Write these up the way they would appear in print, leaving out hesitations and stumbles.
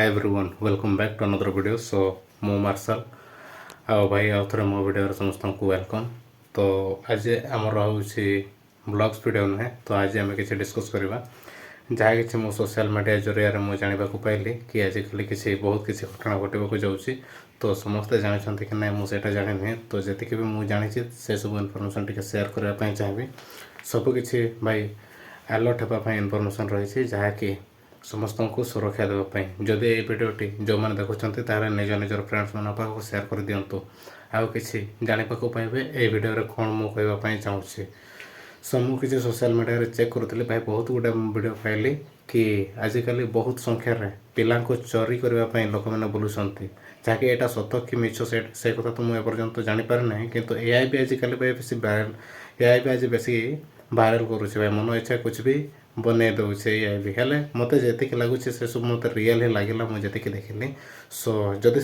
Hi everyone, welcome back to another video. So ମୁଁ martial ଆଉ ଭାଇ ଆଉ ଥରେ ମୋ ଭିଡ଼ିଓରେ ସମସ୍ତଙ୍କୁ ୱେଲକମ୍। ତ ଆଜି ଆମର ହେଉଛି ବ୍ଲଗ୍ସ ଭିଡ଼ିଓ ନୁହେଁ, ତ ଆଜି ଆମେ କିଛି ଡିସ୍କସ୍ କରିବା ଯାହା କିଛି ମୁଁ ସୋସିଆଲ ମିଡ଼ିଆ ଜରିଆରେ ମୁଁ ଜାଣିବାକୁ ପାଇଲି କି ଆଜିକାଲି ବହୁତ କିଛି ଘଟଣା ଘଟିବାକୁ ଯାଉଛି। ତ ସମସ୍ତେ ଜାଣିଛନ୍ତି କି ନାହିଁ ମୁଁ ସେଇଟା ଜାଣିନି, ତ ଯେତିକି ବି ମୁଁ ଜାଣିଛି ସେସବୁ ଇନଫର୍ମେସନ୍ ଟିକେ ସେୟାର କରିବା ପାଇଁ ଚାହିଁବି। ସବୁକିଛି ଭାଇ ଆଲର୍ଟ ହେବା ପାଇଁ ଇନଫର୍ମେସନ୍ ରହିଛି ଯାହାକି ସମସ୍ତଙ୍କୁ ସୁରକ୍ଷା ଦେବା ପାଇଁ। ଯଦି ଏହି ଭିଡ଼ିଓଟି ଯେଉଁମାନେ ଦେଖୁଛନ୍ତି ତାହେଲେ ନିଜର ଫ୍ରେଣ୍ଡସ୍ମାନଙ୍କ ପାଖକୁ ସେୟାର କରିଦିଅନ୍ତୁ। ଆଉ କିଛି ଜାଣିବାକୁ ପାଇବେ ଏହି ଭିଡ଼ିଓରେ କ'ଣ ମୁଁ କହିବା ପାଇଁ ଚାହୁଁଛି। ସୋ ମୁଁ କିଛି ସୋସିଆଲ ମିଡ଼ିଆରେ ଚେକ୍ କରୁଥିଲି ଭାଇ, ବହୁତ ଗୁଡ଼ାଏ ଭିଡ଼ିଓ ପାଇଲି କି ଆଜିକାଲି ବହୁତ ସଂଖ୍ୟାରେ ପିଲାଙ୍କୁ ଚୋରି କରିବା ପାଇଁ ଲୋକମାନେ ବୁଲୁଛନ୍ତି। ଯାହାକି ଏଇଟା ସତ କି ମିଛ ସେ କଥା ତ ମୁଁ ଏପର୍ଯ୍ୟନ୍ତ ଜାଣିପାରି ନାହିଁ, କିନ୍ତୁ ଏଆଇ ବି ଆଜିକାଲି ବେଶୀ ଭାଇରାଲ୍ କରୁଛି ଭାଇ। ମନ ଇଚ୍ଛା କିଛି ବି ବନେଇ ଦେଉଛି ଏଆଇ ବି। ହେଲେ ମୋତେ ଯେତିକି ଲାଗୁଛି ସେସବୁ ମୋତେ ରିଅଲ୍ ହିଁ ଲାଗିଲା ମୁଁ ଯେତିକି ଦେଖିଲି। ସୋ ଯଦି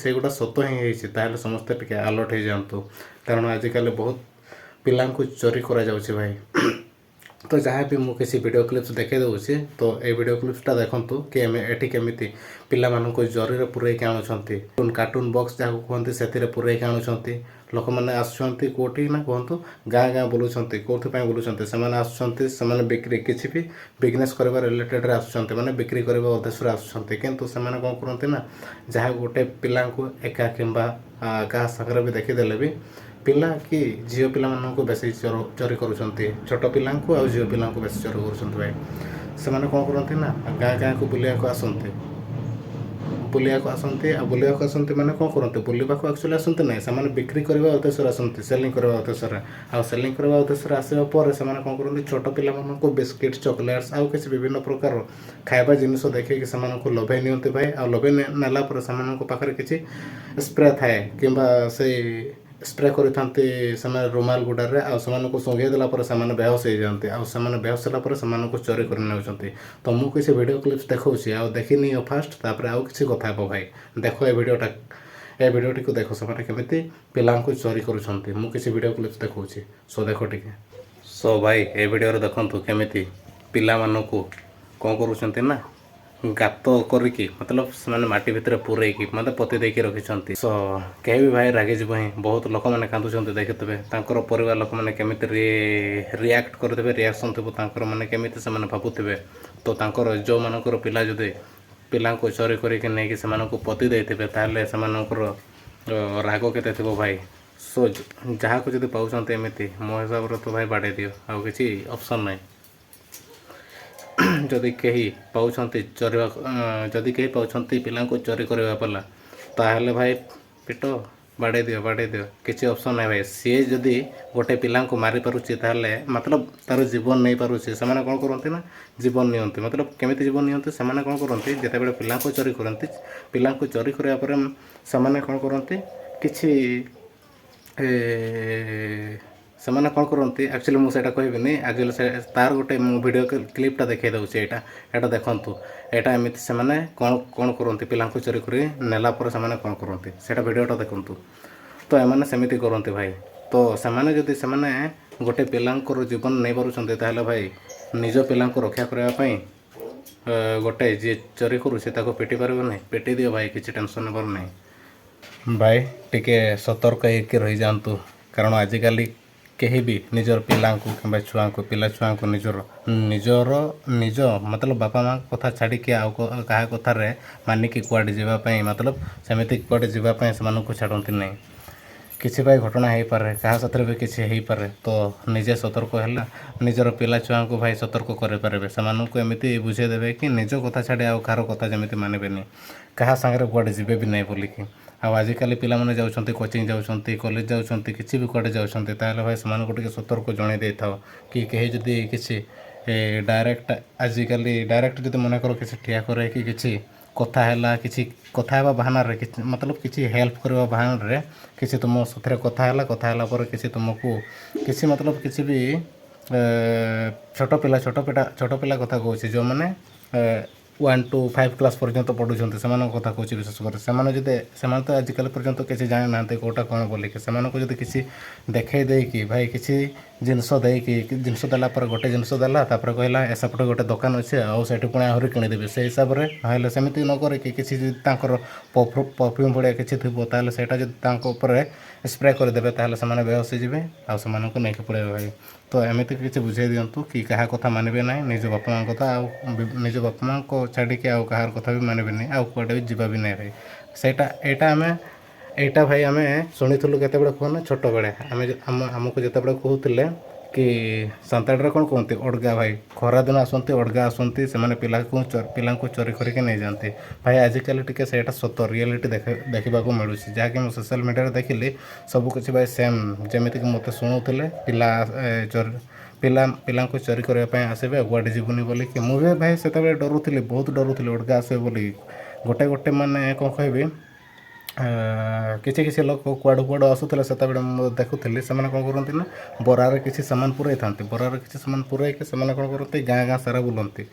ସେଗୁଡ଼ା ସତ ହିଁ ହେଇଛି ତାହେଲେ ସମସ୍ତେ ଟିକେ ଆଲର୍ଟ ହେଇଯାଆନ୍ତୁ, କାରଣ ଆଜିକାଲି ବହୁତ ପିଲାଙ୍କୁ ଚୋରି କରାଯାଉଛି ଭାଇ। ତ ଯାହା ବି ମୁଁ କିଛି ଭିଡ଼ିଓ କ୍ଲିପ୍ସ ଦେଖାଇ ଦେଉଛି, ତ এই ଭିଡ଼ିଓ କ୍ଲିପ୍ସଟା ଦେଖନ୍ତୁ କି ଏଠି କେମିତି ପିଲାମାନଙ୍କୁ ଜରିରେ ପୁରେଇକି ଆଣୁଛନ୍ତି। କାର୍ଟୁନ୍ ବକ୍ସ ଯାହାକୁ କୁହନ୍ତି ସେଥିରେ ପୁରେଇକି ଆଣୁଛନ୍ତି। ଲୋକମାନେ ଆସୁଛନ୍ତି କେଉଁଠି ନା କୁହନ୍ତୁ ଗାଁ ବୁଲୁଛନ୍ତି। କେଉଁଥିପାଇଁ ବୁଲୁଛନ୍ତି? ସେମାନେ ଆସୁଛନ୍ତି, ସେମାନେ କିଛି ବି ବିଜନେସ୍ କରିବା ରିଲେଟେଡ଼୍ରେ ଆସୁଛନ୍ତି, ମାନେ ବିକ୍ରି କରିବା ଉଦ୍ଦେଶ୍ୟରେ ଆସୁଛନ୍ତି। କିନ୍ତୁ ସେମାନେ କ'ଣ କରନ୍ତି ନା, ଯାହା ଗୋଟେ ପିଲାଙ୍କୁ ଏକା କିମ୍ବା କାହା ସାଙ୍ଗରେ ବି ଦେଖିଦେଲେ ବି ପିଲା କି ଝିଅ ପିଲାମାନଙ୍କୁ ବେଶୀ ଚୋରି କରୁଛନ୍ତି। ଛୋଟ ପିଲାଙ୍କୁ ଆଉ ଝିଅ ପିଲାଙ୍କୁ ବେଶୀ ଚୋରି କରୁଛନ୍ତି ଭାଇ। ସେମାନେ କ'ଣ କରନ୍ତି ନା, ଗାଁକୁ ବୁଲିବାକୁ ଆସନ୍ତି ଆଉ ବୁଲିବାକୁ ଆସନ୍ତି ମାନେ କ'ଣ କରନ୍ତି? ବୁଲିବାକୁ ଆକ୍ଚୁଆଲି ଆସନ୍ତି ନାହିଁ, ସେମାନେ ବିକ୍ରି କରିବା ଉଦ୍ଦେଶ୍ୟରେ ଆସନ୍ତି, ସେଲିଂ କରିବା ଉଦ୍ଦେଶ୍ୟରେ। ଆଉ ସେଲିଂ କରିବା ଉଦ୍ଦେଶ୍ୟରେ ଆସିବା ପରେ ସେମାନେ କ'ଣ କରନ୍ତି? ଛୋଟ ପିଲାମାନଙ୍କୁ ବିସ୍କିଟ୍, ଚକୋଲେଟ୍ସ ଆଉ କିଛି ବିଭିନ୍ନ ପ୍ରକାର ଖାଇବା ଜିନିଷ ଦେଖେଇକି ସେମାନଙ୍କୁ ଲୋଭେଇ ନିଅନ୍ତି ଭାଇ। ଆଉ ଲୋଭେଇ ନେଲା ପରେ ସେମାନଙ୍କ ପାଖରେ କିଛି ସ୍ପ୍ରେ ଥାଏ କିମ୍ବା ସେଇ ସ୍ପ୍ରେ କରିଥାନ୍ତି ସେମାନେ ରୁମାଲ ଗୁଡ଼ାରେ। ଆଉ ସେମାନଙ୍କୁ ଶୁଙ୍ଘେଇ ଦେଲା ପରେ ସେମାନେ ବେହୋସ ହେଇଯାଆନ୍ତି। ଆଉ ସେମାନେ ବେହୋସ ହେଲା ପରେ ସେମାନଙ୍କୁ ଚୋରି କରି ନେଉଛନ୍ତି। ତ ମୁଁ କିଛି ଭିଡ଼ିଓ କ୍ଲିପ୍ସ ଦେଖାଉଛି, ଆଉ ଦେଖିନିଅ ଫାଷ୍ଟ, ତାପରେ ଆଉ କିଛି କଥା ହେବ ଭାଇ। ଦେଖ ଏ ଭିଡ଼ିଓଟିକୁ ଦେଖ, ସେମାନେ କେମିତି ପିଲାଙ୍କୁ ଚୋରି କରୁଛନ୍ତି। ମୁଁ କିଛି ଭିଡ଼ିଓ କ୍ଲିପ୍ସ ଦେଖାଉଛି, ସୋ ଦେଖ ଟିକେ। ସୋ ଭାଇ ଏ ଭିଡ଼ିଓରେ ଦେଖନ୍ତୁ କେମିତି ପିଲାମାନଙ୍କୁ କ'ଣ କରୁଛନ୍ତି ନା, ଗାତ କରିକି ମତଲବ ସେମାନେ ମାଟି ଭିତରେ ପୁରେଇକି ମୋତେ ପୋତି ଦେଇକି ରଖିଛନ୍ତି। ସୋ କେହି ବି ଭାଇ ରାଗିଯିବ ହିଁ। ବହୁତ ଲୋକମାନେ କାନ୍ଦୁଛନ୍ତି ଦେଖିଥିବେ, ତାଙ୍କର ପରିବାର ଲୋକମାନେ କେମିତି ରିଆକ୍ଟ କରିଦେବେ, ରିଆକ୍ସନ୍ ଥିବ ତାଙ୍କର, ମାନେ କେମିତି ସେମାନେ ଭାବୁଥିବେ। ତ ତାଙ୍କର ଯେଉଁମାନଙ୍କର ପିଲା ଯଦି ପିଲାଙ୍କୁ ଚୋରି କରିକି ନେଇକି ସେମାନଙ୍କୁ ପୋତି ଦେଇଥିବେ ତାହେଲେ ସେମାନଙ୍କର ରାଗ କେତେ ଥିବ ଭାଇ। ସୋ ଯାହାକୁ ଯଦି ପାଉଛନ୍ତି ଏମିତି, ମୋ ହିସାବରେ ତ ଭାଇ ବାଡ଼େଇ ଦିଅ, ଆଉ କିଛି ଅପସନ୍ ନାହିଁ। ଯଦି କେହି ପାଉଛନ୍ତି ପିଲାଙ୍କୁ ଚୋରି କରିବା ପିଲା, ତାହେଲେ ଭାଇ ପିଟ, ବାଡ଼େଇ ଦିଅ, କିଛି ଅପସନ୍ ନାହିଁ ଭାଇ। ସିଏ ଯଦି ଗୋଟେ ପିଲାଙ୍କୁ ମାରିପାରୁଛି ତାହେଲେ ମତଲବ ତା'ର ଜୀବନ ନେଇପାରୁଛି। ସେମାନେ କ'ଣ କରନ୍ତି ନା, ଜୀବନ ନିଅନ୍ତି। ମତଲବ କେମିତି ଜୀବନ ନିଅନ୍ତି? ସେମାନେ କ'ଣ କରନ୍ତି, ଯେତେବେଳେ ପିଲାଙ୍କୁ ଚୋରି କରନ୍ତି, ପିଲାଙ୍କୁ ଚୋରି କରିବା ପରେ ସେମାନେ କ'ଣ କରନ୍ତି, ସେମାନେ କ'ଣ କରନ୍ତି ଆକ୍ଚୁଆଲି ମୁଁ ସେଇଟା କହିବିନି। ଆକ୍ଚୁଆଲି ତାର ଗୋଟେ ମୁଁ ଭିଡ଼ିଓ କ୍ଲିପ୍ଟା ଦେଖାଇ ଦେଉଛି। ଏଇଟା ଦେଖନ୍ତୁ। ଏଇଟା ଏମିତି ସେମାନେ କ'ଣ କରନ୍ତି, ପିଲାଙ୍କୁ ଚୋରି କରି ନେଲା ପରେ ସେମାନେ କ'ଣ କରନ୍ତି ସେଇଟା ଭିଡ଼ିଓଟା ଦେଖନ୍ତୁ। ତ ଏମାନେ ସେମିତି କରନ୍ତି ଭାଇ। ତ ସେମାନେ ଗୋଟେ ପିଲାଙ୍କର ଜୀବନ ନେଇପାରୁଛନ୍ତି ତାହେଲେ ଭାଇ ନିଜ ପିଲାଙ୍କୁ ରକ୍ଷା କରିବା ପାଇଁ ଗୋଟେ ଯିଏ ଚୋରି କରୁଛି ତାକୁ ପିଟି ପାରିବ ନାହିଁ? ପିଟି ଦିଅ ଭାଇ, କିଛି ଟେନସନ୍ ନେବାର ନାହିଁ ଭାଇ। ଟିକେ ସତର୍କ ହେଇକି ରହିଯାଆନ୍ତୁ, କାରଣ ଆଜିକାଲି କେହି ବି ନିଜର ପିଲାଙ୍କୁ କିମ୍ବା ପିଲା ଛୁଆଙ୍କୁ ନିଜ ମତଲବ ବାପା ମାଆଙ୍କ କଥା ଛାଡ଼ିକି ଆଉ କାହା କଥାରେ ମାନିକି କୁଆଡ଼େ ଯିବା ପାଇଁ, ମତଲବ ସେମିତି କୁଆଡ଼େ ଯିବା ପାଇଁ ସେମାନଙ୍କୁ ଛାଡ଼ନ୍ତି ନାହିଁ। କିଛି ଭାଇ ଘଟଣା ହେଇପାରେ, କାହା ସାଥିରେ ବି କିଛି ହେଇପାରେ। ତ ନିଜେ ସତର୍କ ହେଲା ନିଜର ପିଲା ଛୁଆଙ୍କୁ ଭାଇ ସତର୍କ କରିପାରିବେ। ସେମାନଙ୍କୁ ଏମିତି ବୁଝେଇ ଦେବେ କି ନିଜ କଥା ଛାଡ଼ି ଆଉ କାହାର କଥା ଯେମିତି ମାନିବେନି, କାହା ସାଙ୍ଗରେ କୁଆଡ଼େ ଯିବେ ବି ନାହିଁ ବୋଲିକି। ଆଉ ଆଜିକାଲି ପିଲାମାନେ ଯାଉଛନ୍ତି, କୋଚିଂ ଯାଉଛନ୍ତି, କଲେଜ ଯାଉଛନ୍ତି, କିଛି ବି କୁଆଡ଼େ ଯାଉଛନ୍ତି, ତାହେଲେ ଭାଇ ସେମାନଙ୍କୁ ଟିକେ ସତର୍କ ଜଣାଇ ଦେଇଥାଅ କି କେହି ଯଦି କିଛି ଡାଇରେକ୍ଟ ଯଦି ମନେକର କିଛି ଠିଆ କରେଇକି କିଛି କଥା ହେବା ବାହାନାରେ, ମତଲବ କିଛି ହେଲ୍ପ କରିବା ବାହାନାରେ କିଛି ତୁମ ସାଥିରେ କଥା ହେଲା ପରେ କିଛି ତୁମକୁ ମତଲବ କିଛି ବି ଛୋଟ ପିଲା କଥା କହୁଛି, ଯେଉଁମାନେ वन टू 5 क्लास पर्यंत पढ़ुଛନ୍ତି ସେମାନଙ୍କ କଥା କହୁଛି ବିଶେଷ କରି ସେମାନେ ତ ଆଜିକାଲି ପର୍ଯ୍ୟନ୍ତ କିଛି ଜାଣିନାହାନ୍ତି କେଉଁଟା କ'ଣ ବୋଲିକି ସେମାନଙ୍କୁ ଯଦି କିଛି ଦେଖାଇ ଦେଇକି ଭାଇ କିଛି ଜିନିଷ ଦେଇକି ଜିନିଷ ଦେଲା ପରେ ଗୋଟେ ଜିନିଷ ଦେଲା ତାପରେ କହିଲା ଏସପଟେ ଗୋଟେ ଦୋକାନ ଅଛି ଆଉ ସେଠି ପୁଣି ଆହୁରି କିଣିଦେବି ସେଇ ହିସାବରେ ନହେଲେ ସେମିତି ନ କରିକି କିଛି ଯଦି ତାଙ୍କର ପରଫ୍ୟୁମ୍ ଭଳିଆ କିଛି ଥିବ ତାହେଲେ ସେଇଟା ଯଦି ତାଙ୍କ ଉପରେ ସ୍ପ୍ରେ କରିଦେବେ ତାହେଲେ ସେମାନେ ବେହୋସ ହେଇଯିବେ ଆଉ ସେମାନଙ୍କୁ ନେଇକି ପଳେଇବେ ଭାଇ। ତ ଏମିତି କିଛି ବୁଝାଇ ଦିଅନ୍ତୁ କି କାହା କଥା ମାନିବେ ନାହିଁ, ନିଜ ବାପା ମାଆଙ୍କ କଥା ଆଉ ନିଜ ବାପା ମାଆଙ୍କ ଛାଡ଼ିକି ଆଉ କାହାର କଥା ବି ମାନିବେନି ଆଉ କୁଆଡ଼େ ବି ଯିବା ବି ନାହିଁ ଭାଇ। ଏଇଟା ଭାଇ ଆମେ ଶୁଣିଥିଲୁ କେତେବେଳେ କୁହନା ଛୋଟବେଳେ ଆମକୁ ଯେତେବେଳେ କହୁଥିଲେ କି ସାନ୍ତାଳରେ କ'ଣ କୁହନ୍ତି ଅଡ଼ଗା ଭାଇ, ଖରାଦିନ ଆସନ୍ତି ଅଡ଼ଗା ଆସନ୍ତି ସେମାନେ ପିଲାଙ୍କୁ ଚୋରି କରିକି ନେଇଯାଆନ୍ତି ଭାଇ। ଆଜିକାଲି ଟିକେ ସେଇଟା ସତ ରିଆଲିଟି ଦେଖିବାକୁ ମିଳୁଛି ଯାହାକି ମୁଁ ସୋସିଆଲ ମିଡ଼ିଆରେ ଦେଖିଲି ସବୁକିଛି ଭାଇ ସେମ୍ ଯେମିତିକି ମୋତେ ଶୁଣଉଥିଲେ ପିଲାଙ୍କୁ ଚୋରି କରିବା ପାଇଁ ଆସିବେ କୁଆଡ଼େ ଯିବୁନି ବୋଲିକି। ମୁଁ ବି ଭାଇ ସେତେବେଳେ ଡରୁଥିଲି, ବହୁତ ଡରୁଥିଲି ଅଡ଼ଗା ଆସିବେ ବୋଲିକି। ଗୋଟେ ମାନେ କ'ଣ କହିବି କିଛି ଲୋକ କୁଆଡ଼ୁ ଆସୁଥିଲେ ସେତେବେଳେ ମୁଁ ଦେଖୁଥିଲି ସେମାନେ କ'ଣ କରନ୍ତି ନା ବରାରେ କିଛି ସାମାନ ପୁରାଇଥାନ୍ତି, ବରାରେ କିଛି ସାମାନ ପୁରାଇକି ସେମାନେ କ'ଣ କରନ୍ତି ଗାଁ ସାରା ବୁଲନ୍ତି।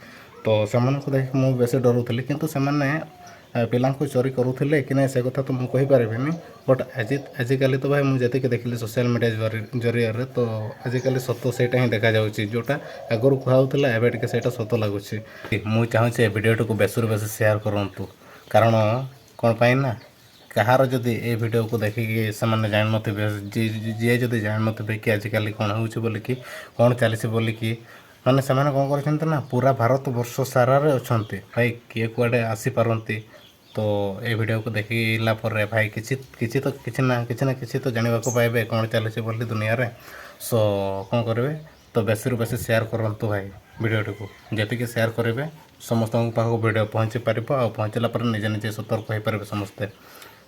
ତ ସେମାନଙ୍କୁ ଦେଖିକି ମୁଁ ବେଶୀ ଡରୁଥିଲି କିନ୍ତୁ ସେମାନେ ପିଲାଙ୍କୁ ଚୋରି କରୁଥିଲେ କି ନାହିଁ ସେ କଥା ତ ମୁଁ କହିପାରିବିନି। ବଟ୍ ଆଜିକାଲି ତ ଭାଇ ମୁଁ ଯେତିକି ଦେଖିଲି ସୋସିଆଲ ମିଡ଼ିଆ ଜରିଆରେ ତ ଆଜିକାଲି ସତ ସେଇଟା ହିଁ ଦେଖାଯାଉଛି, ଯେଉଁଟା ଆଗରୁ କୁହାହେଉଥିଲା ଏବେ ଟିକେ ସେଇଟା ସତ ଲାଗୁଛି। ମୁଁ ଚାହୁଁଛି ଏ ଭିଡ଼ିଓଟିକୁ ବେଶୀରୁ ବେଶୀ ସେୟାର କରନ୍ତୁ, କାରଣ କ'ଣ ପାଇଁ ନା କାହାର ଯଦି ଏ ଭିଡ଼ିଓକୁ ଦେଖିକି ସେମାନେ ଜାଣିନଥିବେ, ଯିଏ ଯଦି ଜାଣିନଥିବେ କି ଆଜିକାଲି କ'ଣ ହେଉଛି ବୋଲିକି କ'ଣ ଚାଲିଛି ବୋଲିକି, ମାନେ ସେମାନେ କ'ଣ କରିଛନ୍ତି ନା ପୁରା ଭାରତ ବର୍ଷ ସାରାରେ ଅଛନ୍ତି ଭାଇ, କିଏ କୁଆଡ଼େ ଆସିପାରନ୍ତି। ତ ଏ ଭିଡ଼ିଓକୁ ଦେଖିଲା ପରେ ଭାଇ କିଛି ନା କିଛି ତ ଜାଣିବାକୁ ପାଇବେ କ'ଣ ଚାଲିଛି ବୋଲି ଦୁନିଆରେ। ସୋ କ'ଣ କରିବେ ତ ବେଶୀରୁ ବେଶୀ ସେୟାର କରନ୍ତୁ ଭାଇ ଭିଡ଼ିଓଟିକୁ। ଯେତିକି ସେୟାର କରିବେ ସମସ୍ତଙ୍କ ପାଖକୁ ଭିଡ଼ିଓ ପହଞ୍ଚି ପାରିବ ଆଉ ପହଞ୍ଚିଲା ପରେ ନିଜେ ସତର୍କ ହୋଇପାରିବେ ସମସ୍ତେ।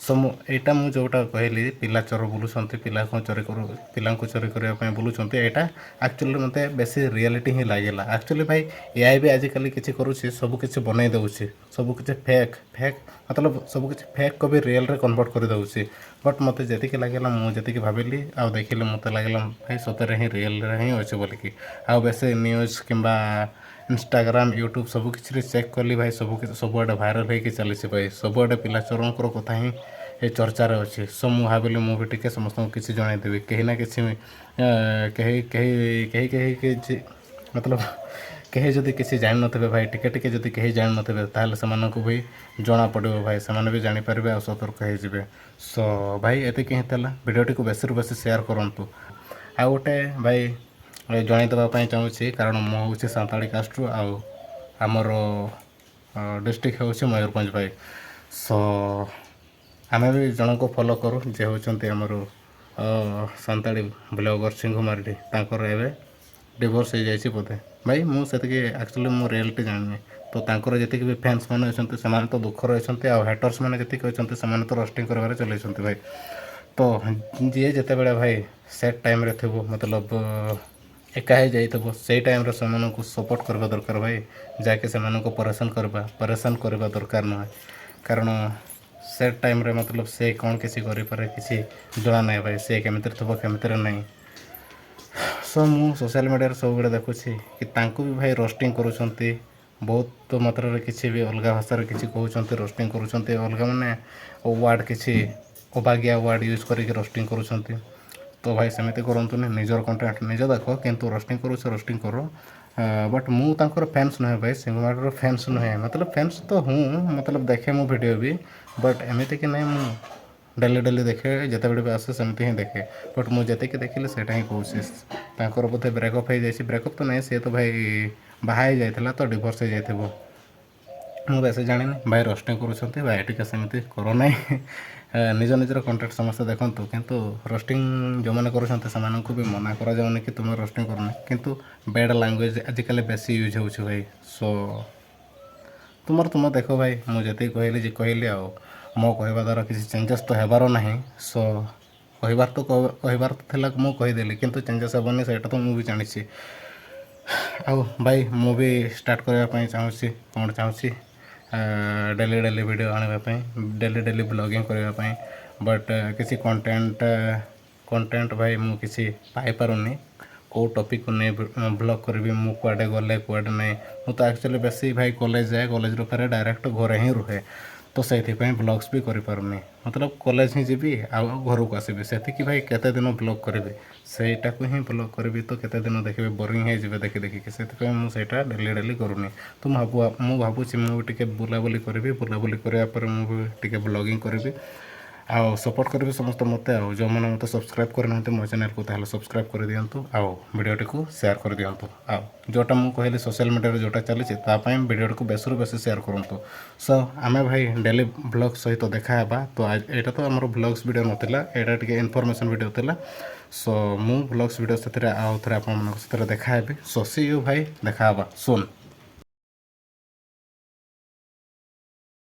ଏଇଟା ମୁଁ ଯେଉଁଟା କହିଲି ପିଲା ଚୋର ବୁଲୁଛନ୍ତି, ପିଲାଙ୍କୁ ଚୋରି କରିବା ପାଇଁ ବୁଲୁଛନ୍ତି, ଏଇଟା ଆକ୍ଚୁଆଲି ମୋତେ ବେଶୀ ରିଆଲିଟି ହିଁ ଲାଗିଲା। ଆକ୍ଚୁଆଲି ଭାଇ ଏଆଇ ବି ଆଜିକାଲି କିଛି କରୁଛି, ସବୁକିଛି ବନେଇ ଦେଉଛି, ସବୁକିଛି ଫେକ୍ ମତଲବ ସବୁକିଛି ଫେକ୍କୁ ବି ରିଏଲ୍ରେ କନଭର୍ଟ କରିଦେଉଛି। ବଟ୍ ମୋତେ ଯେତିକି ଲାଗିଲା, ମୁଁ ଯେତିକି ଭାବିଲି ଆଉ ଦେଖିଲି ମୋତେ ଲାଗିଲା ଭାଇ ସତରେ ହିଁ ରିଏଲ୍ରେ ହିଁ ଅଛି ବୋଲିକି। ଆଉ ବେଶୀ ନ୍ୟୁଜ୍ କିମ୍ବା ଇନଷ୍ଟାଗ୍ରାମ୍ ୟୁଟ୍ୟୁବ୍ ସବୁକିଛିରେ ଚେକ୍ କଲି ଭାଇ ସବୁଆଡ଼େ ଭାଇରାଲ୍ ହେଇକି ଚାଲିଛି ଭାଇ, ସବୁଆଡ଼େ ପିଲା ଚୋରଙ୍କର କଥା ହିଁ ଏ ଚର୍ଚ୍ଚାରେ ଅଛି। ସୋ ମୁଁ ଭାବିଲି ମୁଁ ବି ଟିକେ ସମସ୍ତଙ୍କୁ କିଛି ଜଣାଇଦେବି, କେହି ନା କିଛି କିଛି ମତଲବ କେହି ଯଦି କିଛି ଜାଣିନଥିବେ ଭାଇ, ଟିକେ ଯଦି କେହି ଜାଣିନଥିବେ ତାହେଲେ ସେମାନଙ୍କୁ ବି ଜଣାପଡ଼ିବ ଭାଇ, ସେମାନେ ବି ଜାଣିପାରିବେ ଆଉ ସତର୍କ ହେଇଯିବେ। ସୋ ଭାଇ ଏତିକି ହିଁ ଥିଲା, ଭିଡ଼ିଓଟିକୁ ବେଶୀରୁ ବେଶୀ ସେୟାର କରନ୍ତୁ। ଆଉ ଗୋଟେ ଭାଇ ଜଣାଇଦେବା ପାଇଁ ଚାହୁଁଛି, କାରଣ ମୁଁ ହେଉଛି ସାନ୍ତାଳୀ କାଷ୍ଟରୁ ଆଉ ଆମର ଡିଷ୍ଟ୍ରିକ୍ଟ ହେଉଛି ମୟୂରଭଞ୍ଜ ଭାଇ। ସୋ ଆମେ ବି ଜଣଙ୍କୁ ଫଲୋ କରୁ ଯିଏ ହେଉଛନ୍ତି ଆମର ସାନ୍ତାଳୀ ବ୍ଲଗର ସିଂଘୁ ମାର୍ଡି, ତାଙ୍କର ଏବେ ଡିଭୋର୍ସ ହେଇଯାଇଛି ବୋଧେ ଭାଇ। ମୁଁ ସେତିକି ଆକ୍ଚୁଆଲି ମୁଁ ରିଆଲିଟି ଜାଣିନି। ତ ତାଙ୍କର ଯେତିକି ବି ଫ୍ୟାନ୍ସ ମାନେ ଅଛନ୍ତି ସେମାନେ ତ ଦୁଃଖରେ ଅଛନ୍ତି, ଆଉ ହେଟର୍ସ ମାନେ ଯେତିକି ଅଛନ୍ତି ସେମାନେ ତ ରୋଷ୍ଟିଂ କରିବାରେ ଚଲେଇଛନ୍ତି ଭାଇ। ତ ଯିଏ ଯେତେବେଳେ ଭାଇ ସେଟ୍ ଟାଇମ୍ରେ ଥିବ, ମତଲବ ଏକା ହେଇଯାଇଥିବ, ସେଇ ଟାଇମ୍ରେ ସେମାନଙ୍କୁ ସପୋର୍ଟ କରିବା ଦରକାର ଭାଇ, ଯାହାକି ସେମାନଙ୍କୁ ପରେଶାନ କରିବା ଦରକାର ନୁହେଁ। କାରଣ ସେଟ୍ ଟାଇମ୍ରେ ମତଲବ ସେ କ'ଣ କିଛି କରିପାରେ କିଛି ଜଣା ନାହିଁ ଭାଇ, ସେ କେମିତିରେ ଥିବ କେମିତିରେ ନାହିଁ। ସୋ ମୁଁ ସୋସିଆଲ ମିଡ଼ିଆରେ ସବୁବେଳେ ଦେଖୁଛି କି ତାଙ୍କୁ ବି ଭାଇ ରୋଷ୍ଟିଂ କରୁଛନ୍ତି, ବହୁତ ମାତ୍ରାରେ କିଛି ବି ଅଲଗା ଭାଷାରେ କିଛି କହୁଛନ୍ତି, ରୋଷ୍ଟିଂ କରୁଛନ୍ତି, ଅଲଗା ମାନେ କିଛି ଅବାଗିଆ ୱାର୍ଡ଼ ୟୁଜ୍ କରିକି ରୋଷ୍ଟିଂ କରୁଛନ୍ତି। ତ ଭାଇ ସେମିତି କରନ୍ତୁନି, ନିଜର କଣ୍ଟେଣ୍ଟ ନିଜ ଦେଖ, କିନ୍ତୁ ରୋଷ୍ଟିଂ କର। ବଟ୍ ମୁଁ ତାଙ୍କର ଫ୍ୟାନ୍ସ ନୁହେଁ ଭାଇ, ସିଂଘୁ ମାର୍ଡିର ଫ୍ୟାନ୍ସ ନୁହେଁ, ମତଲବ ଫ୍ୟାନ୍ସ ତ ମତଲବ ଦେଖେ ମୁଁ ଭିଡ଼ିଓ ବି, ବଟ୍ ଏମିତିକି ନାହିଁ ମୁଁ ଡେଲି ଦେଖେ, ଯେତେବେଳେ ବି ଆସେ ସେମିତି ହିଁ ଦେଖେ। ବଟ୍ ମୁଁ ଯେତିକି ଦେଖିଲି ସେଇଟା ହିଁ କହୁଛି। ତାଙ୍କର ବୋଧେ ବ୍ରେକଅପ୍ ହେଇଯାଇଛି, ବ୍ରେକଅପ୍ ତ ନାହିଁ, ସିଏ ତ ଭାଇ ବାହା ହେଇଯାଇଥିଲା ତ ଡିଭୋର୍ସ ହେଇଯାଇଥିବ, ମୁଁ ବେଶୀ ଜାଣିନି ଭାଇ। ରୋଷ୍ଟିଂ କରୁଛନ୍ତି ଭାଇ, ଟିକେ ସେମିତି କର ନାହିଁ। ନିଜର କଣ୍ଟେଣ୍ଟ ସମସ୍ତେ ଦେଖନ୍ତୁ, କିନ୍ତୁ ରୋଷ୍ଟିଂ ଯେଉଁମାନେ କରୁଛନ୍ତି ସେମାନଙ୍କୁ ବି ମନା କରାଯାଉନି କି ତୁମେ ରୋଷ୍ଟିଂ କରୁନି, କିନ୍ତୁ ବ୍ୟାଡ଼୍ ଲାଙ୍ଗୁଏଜ୍ ଆଜିକାଲି ବେଶୀ ୟୁଜ୍ ହେଉଛି ଭାଇ। ସୋ ତୁମ ଦେଖ ଭାଇ, ମୁଁ ଯେତିକି କହିଲି ଆଉ ମୋ କହିବା ଦ୍ୱାରା କିଛି ଚେଞ୍ଜେସ୍ ତ ହେବାର ନାହିଁ। ସୋ କହିବାର ତ ଥିଲା, ମୁଁ କହିଦେଲି, କିନ୍ତୁ ଚେଞ୍ଜେସ୍ ହେବନି ସେଇଟା ତ ମୁଁ ବି ଜାଣିଛି। ଆଉ ଭାଇ ମୁଁ ବି ଷ୍ଟାର୍ଟ କରିବା ପାଇଁ ଚାହୁଁଛି ଡେଲି ଭିଡ଼ିଓ ଆଣିବା ପାଇଁ, ଡେଲି ବ୍ଲଗିଂ କରିବା ପାଇଁ। ବଟ୍ କିଛି କଣ୍ଟେଣ୍ଟ ଭାଇ ମୁଁ କିଛି ପାଇପାରୁନି, କେଉଁ ଟପିକ୍କୁ ନେଇ ବ୍ଲଗ୍ କରିବି, ମୁଁ କୁଆଡ଼େ ଗଲେ କୁଆଡ଼େ ନାହିଁ। ମୁଁ ତ ଆକ୍ଚୁଆଲି ବେଶୀ ଭାଇ କଲେଜ ଯାଏ, କଲେଜରୁ ଫେରେ ଡାଇରେକ୍ଟ ଘରେ ହିଁ ରୁହେ, ତ ସେଇଥିପାଇଁ ବ୍ଲଗ୍ସ ବି କରିପାରୁନି। ମତଲବ କଲେଜ ହିଁ ଯିବି ଆଉ ଘରକୁ ଆସିବି, ସେତିକି ଭାଇ କେତେ ଦିନ ବ୍ଲଗ୍ କରିବି, ସେଇଟାକୁ ହିଁ ବ୍ଲଗ୍ କରିବି ତ କେତେ ଦିନ ଦେଖିବି, ବୋରିଂ ହେଇଯିବେ ଦେଖିକି। ସେଥିପାଇଁ ମୁଁ ସେଇଟା ଡେଲି କରୁନି। ତ ମୁଁ ଭାବୁଛି ମୁଁ ଟିକେ ବୁଲାବୁଲି କରିବି, ବୁଲାବୁଲି କରିବା ପରେ ମୁଁ ବି ଟିକେ ବ୍ଲଗିଂ କରିବି ଆଉ ସପୋର୍ଟ କରିବି ସମସ୍ତେ ମୋତେ। ଆଉ ଯେଉଁମାନେ ମୋତେ ସବସ୍କ୍ରାଇବ୍ କରିନାହାନ୍ତି ମୋ ଚ୍ୟାନେଲକୁ ତାହେଲେ ସବସ୍କ୍ରାଇବ୍ କରିଦିଅନ୍ତୁ ଆଉ ଭିଡ଼ିଓଟିକୁ ସେୟାର କରିଦିଅନ୍ତୁ। ଆଉ ଯେଉଁଟା ମୁଁ କହିଲି ସୋସିଆଲ୍ ମିଡ଼ିଆରେ ଯେଉଁଟା ଚାଲିଛି ତା ପାଇଁ ଭିଡ଼ିଓଟିକୁ ବେଶୀରୁ ବେଶୀ ସେୟାର କରନ୍ତୁ। ସୋ ଆମେ ଭାଇ ଡେଲି ବ୍ଲଗ୍ ସହିତ ଦେଖା ହେବା। ତ ଏଇଟା ତ ଆମର ବ୍ଲଗ୍ସ ଭିଡ଼ିଓ ନଥିଲା, ଏଇଟା ଟିକେ ଇନଫର୍ମେସନ୍ ଭିଡ଼ିଓ ଥିଲା। ସୋ ମୁଁ ବ୍ଲଗ୍ସ ଭିଡ଼ିଓ ସେଥିରେ ଆଉ ଥରେ ଆପଣମାନଙ୍କ ସାଥିରେ ଦେଖା ହେବି। ସୋ ସି ୟୁ ଭାଇ, ଦେଖା ହେବା ସୁନ୍।